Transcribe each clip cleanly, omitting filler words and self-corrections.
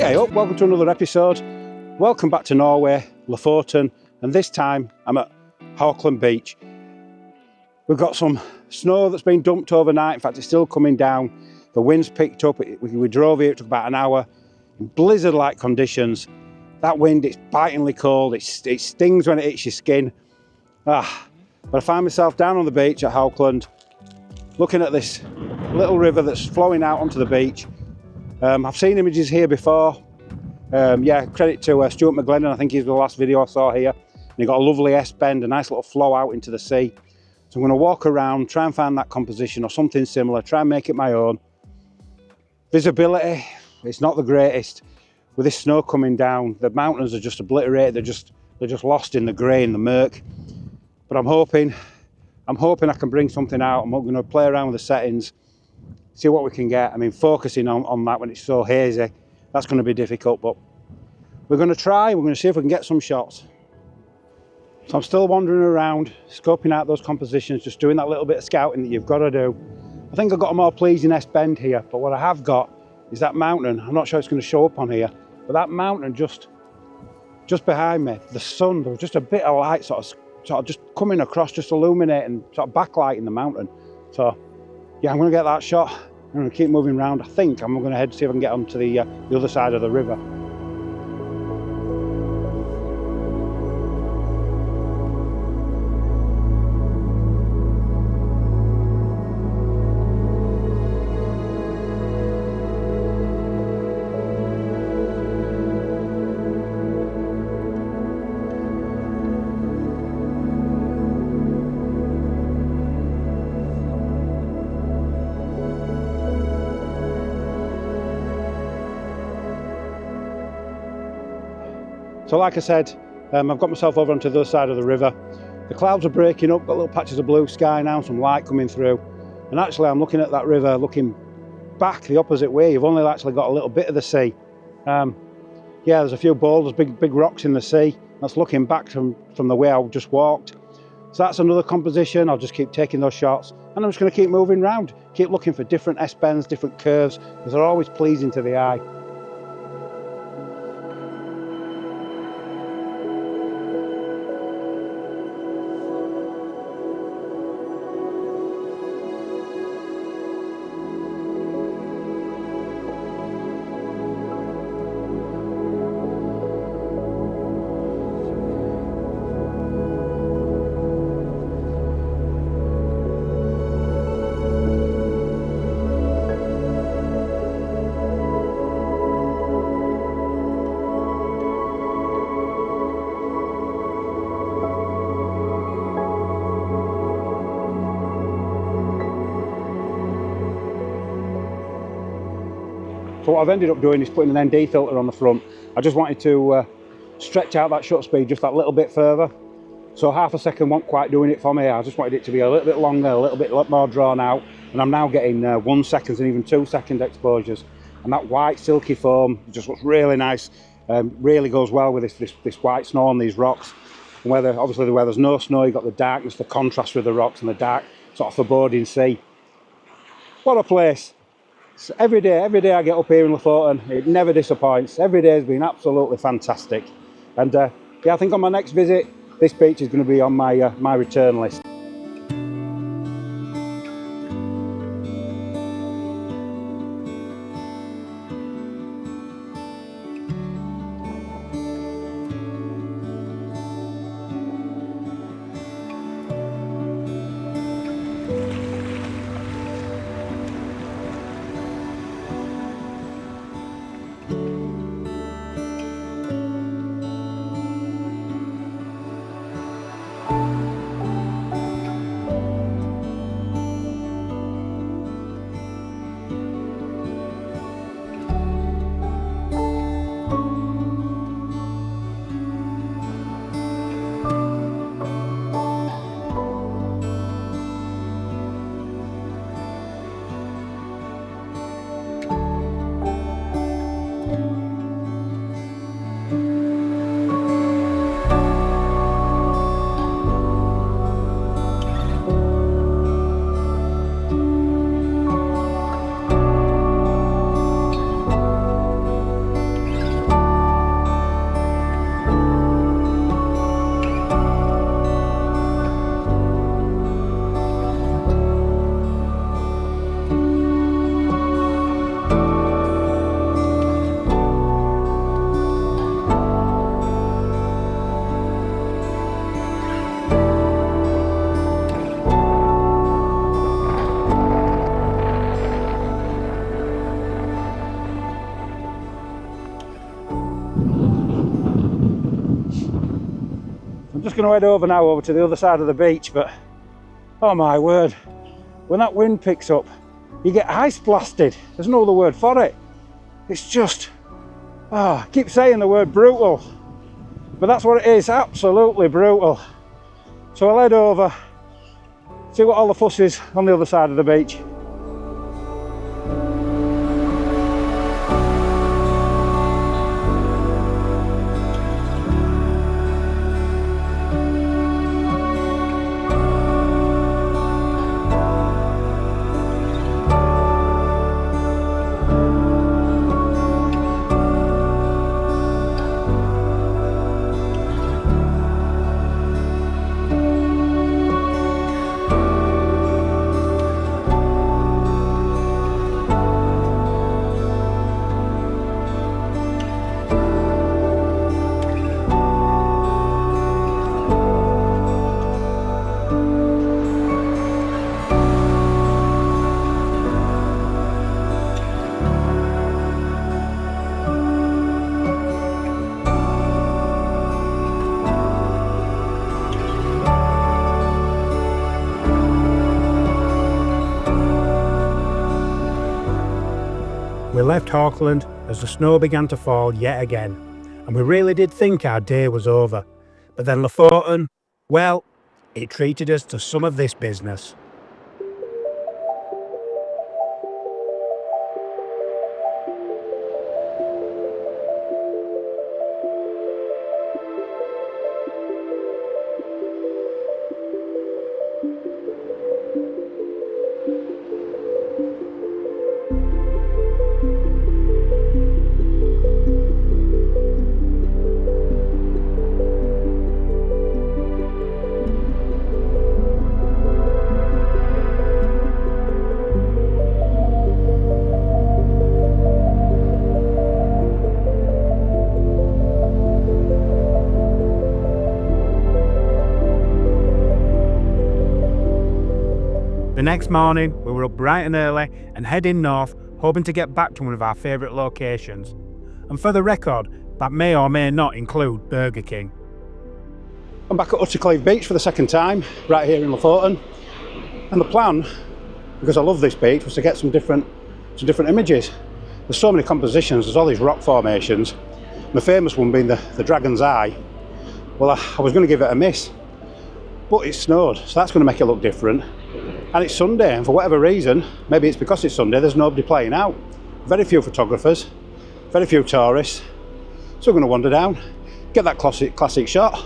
Hey up, welcome to another episode. Welcome back to Norway, Lofoten, and this time I'm at Haukland beach. We've got some snow that's been dumped overnight. In fact, it's still coming down. The wind's picked up. We drove here, it took about an hour in blizzard-like conditions. That wind, it's bitingly cold. It stings when it hits your skin. But I find myself down on the beach at Haukland, looking at this little river that's flowing out onto the beach. I've seen images here before. Yeah, credit to Stuart McGlennon, I think he's the last video I saw here. And he got a lovely S-bend, a nice little flow out into the sea. So I'm going to walk around, try and find that composition or something similar, try and make it my own. Visibility, it's not the greatest. With this snow coming down, the mountains are just obliterated. They're just lost in the grey and the murk. But I'm hoping I can bring something out. I'm going to play around with the settings, see what we can get. I mean, focusing on that when it's so hazy, that's going to be difficult, but we're going to try. We're going to see if we can get some shots. So I'm still wandering around, scoping out those compositions, just doing that little bit of scouting that you've got to do. I think I've got a more pleasing S-bend here, but what I have got is that mountain. I'm not sure it's going to show up on here, but that mountain just behind me, the sun, there was just a bit of light sort of just coming across, just illuminating, sort of backlighting the mountain. So yeah, I'm going to get that shot. I'm going to keep moving around. I think I'm going to head to see if I can get onto the other side of the river. So like I said, I've got myself over onto the other side of the river. The clouds are breaking up, got little patches of blue sky now, some light coming through. And actually I'm looking at that river, looking back the opposite way. You've only actually got a little bit of the sea. Yeah, there's a few boulders, big rocks in the sea. That's looking back from the way I just walked. So that's another composition. I'll just keep taking those shots. And I'm just going to keep moving around, keep looking for different S-bends, different curves, because they're always pleasing to the eye. So what I've ended up doing is putting an ND filter on the front. I just wanted to stretch out that shutter speed just that little bit further. So half a second wasn't quite doing it for me. I just wanted it to be a little bit longer, a little bit more drawn out. And I'm now getting 1 second and even 2 second exposures. And that white silky foam just looks really nice. Really goes well with this white snow on these rocks. And obviously where there's no snow, you've got the darkness, the contrast with the rocks and the dark sort of foreboding sea. What a place. So every day I get up here in Lofoten, it never disappoints. Every day has been absolutely fantastic. And yeah, I think on my next visit, this beach is going to be on my return list. going to head over to the other side of the beach, but oh my word, when that wind picks up, you get ice blasted. There's no other word for it. It's just, I keep saying the word brutal, but that's what it is, absolutely brutal. So I'll head over, see what all the fuss is on the other side of the beach. We left Haukland as the snow began to fall yet again, and we really did think our day was over. But then Lofoten, well, it treated us to some of this business. The next morning, we were up bright and early and heading north, hoping to get back to one of our favourite locations. And for the record, that may or may not include Burger King. I'm back at Uttakleiv beach for the second time, right here in Lofoten. And the plan, because I love this beach, was to get some different images. There's so many compositions, there's all these rock formations. The famous one being the Dragon's Eye. Well, I was going to give it a miss, but it snowed, so that's going to make it look different. And it's Sunday, and for whatever reason, maybe it's because it's Sunday, there's nobody playing out. Very few photographers, very few tourists. So we're going to wander down, get that classic shot,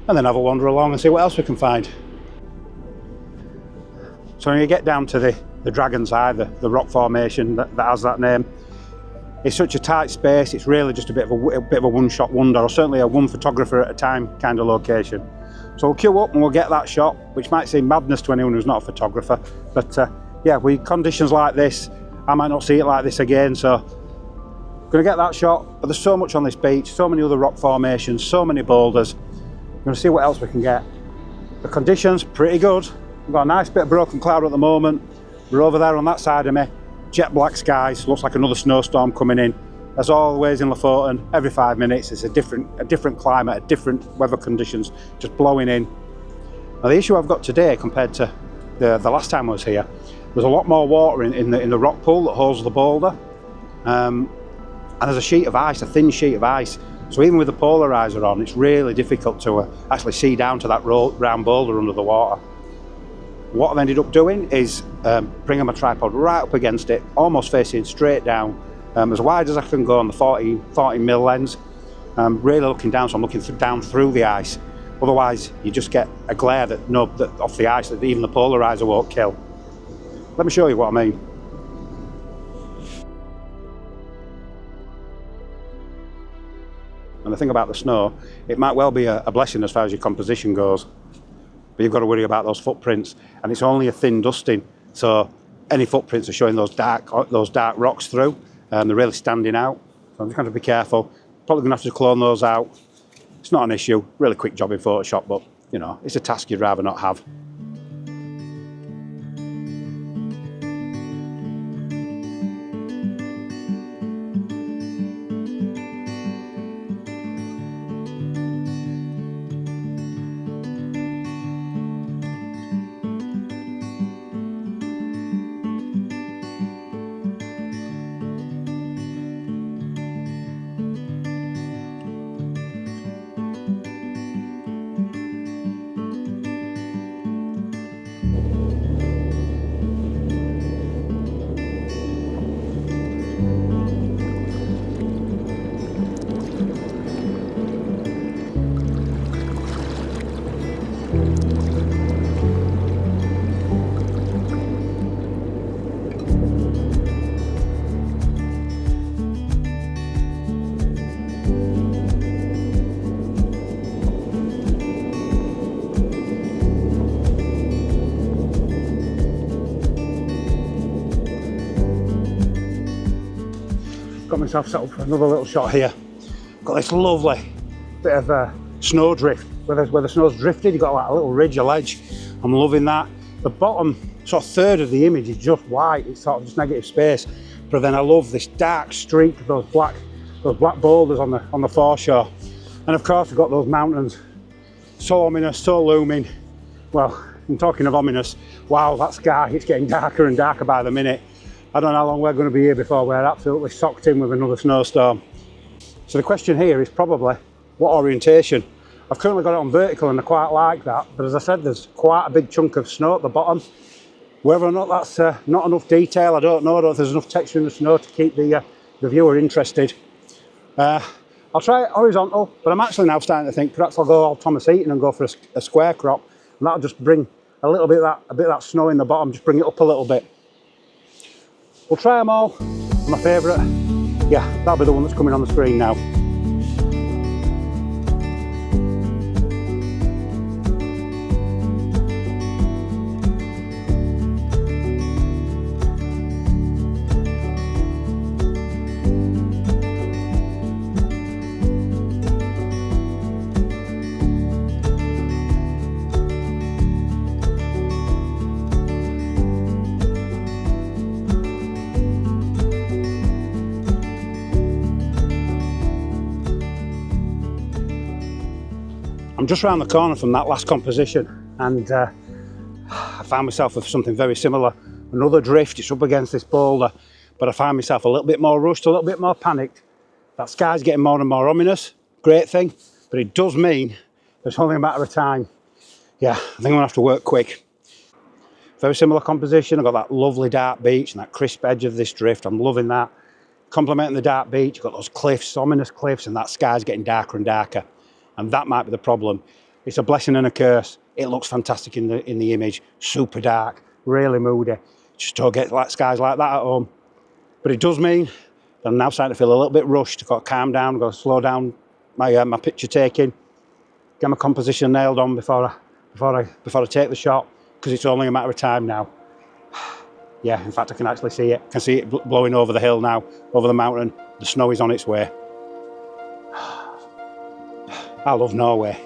and then have a wander along and see what else we can find. So when you get down to the Dragon's Eye, the rock formation that has that name, it's such a tight space, it's really just a bit of a one-shot wonder, or certainly a one photographer at a time kind of location. So we'll queue up and we'll get that shot, which might seem madness to anyone who's not a photographer. But yeah, with conditions like this, I might not see it like this again. So going to get that shot, but there's so much on this beach, so many other rock formations, so many boulders. We're going to see what else we can get. The conditions, pretty good. We've got a nice bit of broken cloud at the moment. We're over there on that side of me. Jet black skies, looks like another snowstorm coming in. As always in Lofoten, every 5 minutes it's a different climate, a different weather conditions just blowing in. Now the issue I've got today compared to the last time I was here, there's a lot more water in the rock pool that holds the boulder, and there's a sheet of ice, a thin sheet of ice. So even with the polarizer on, it's really difficult to actually see down to that round boulder under the water. What I've ended up doing is bringing my tripod right up against it, almost facing straight down, as wide as I can go on the 40mm lens. Really looking down, so I'm looking down through the ice. Otherwise, you just get a glare that off the ice that even the polarizer won't kill. Let me show you what I mean. And the thing about the snow, it might well be a blessing as far as your composition goes, but you've got to worry about those footprints, and it's only a thin dusting, so any footprints are showing those dark rocks through, and they're really standing out. So I'm just going to be careful. Probably going to have to clone those out. It's not an issue. Really quick job in Photoshop, but you know, it's a task you'd rather not have. got myself set up for another little shot here. Got this lovely bit of snow drift where the snow's drifted. You've got like a little ridge, a ledge. I'm loving that. The bottom sort of third of the image is just white. It's sort of just negative space. But then I love this dark streak of those black boulders on the foreshore. And of course we've got those mountains, so ominous, so looming. Well, I'm talking of ominous. Wow, that sky, it's getting darker and darker by the minute. I don't know how long we're going to be here before we're absolutely socked in with another snowstorm. So the question here is probably what orientation. I've currently got it on vertical and I quite like that, but as I said, there's quite a big chunk of snow at the bottom. Whether or not that's not enough detail, I don't know. I don't know if there's enough texture in the snow to keep the viewer interested. I'll try it horizontal, but I'm actually now starting to think perhaps I'll go all Thomas Eaton and go for a square crop, and that'll just bring a bit of that snow in the bottom, just bring it up a little bit. We'll try them all. My favourite, yeah, that'll be the one that's coming on the screen now. I'm just around the corner from that last composition, and I found myself with something very similar. Another drift, it's up against this boulder, but I find myself a little bit more rushed, a little bit more panicked. That sky's getting more and more ominous, great thing, but it does mean it's only a matter of time. Yeah, I think I'm gonna have to work quick. Very similar composition. I've got that lovely dark beach and that crisp edge of this drift. I'm loving that. Complementing the dark beach, you've got those cliffs, ominous cliffs, and that sky's getting darker and darker. And that might be the problem. It's a blessing and a curse. It looks fantastic in the image, super dark, really moody. Just don't get like skies like that at home. But it does mean that I'm now starting to feel a little bit rushed. I've got to calm down, I've got to slow down my picture taking, get my composition nailed on before I take the shot, because it's only a matter of time now. Yeah, in fact I can actually see it. I can see it blowing over the hill now, over the mountain. The snow is on its way. I love Norway.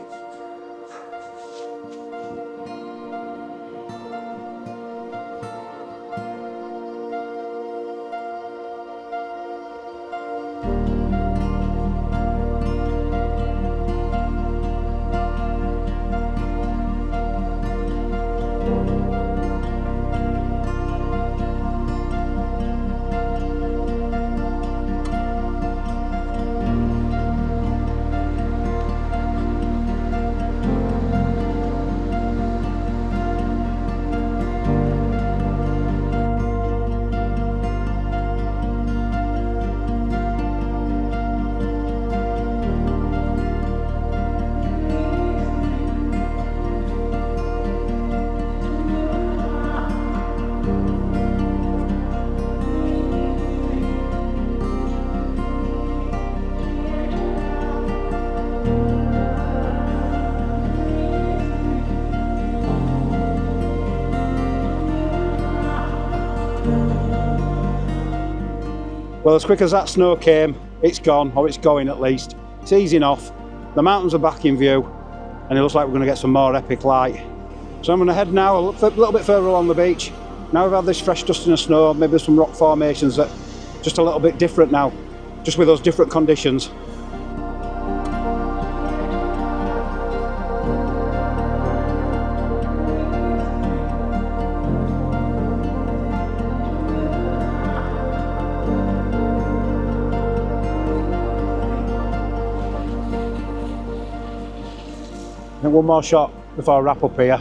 Well, as quick as that snow came, it's gone, or it's going at least. It's easing off. The mountains are back in view, and it looks like we're going to get some more epic light. So I'm going to head now a little bit further along the beach. Now we've had this fresh dusting of snow, maybe there's some rock formations that are just a little bit different now, just with those different conditions. And one more shot before I wrap up here.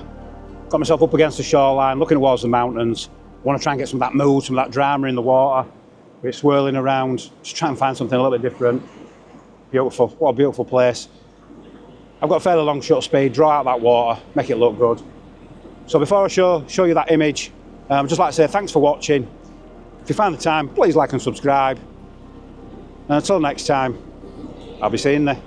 Got myself up against the shoreline, looking towards the mountains. I want to try and get some of that mood, some of that drama in the water. It's swirling around, just try and find something a little bit different. Beautiful, what a beautiful place. I've got a fairly long shutter speed, draw out that water, make it look good. So before I show you that image, I'd just like to say thanks for watching. If you find the time, please like and subscribe. And until next time, I'll be seeing you.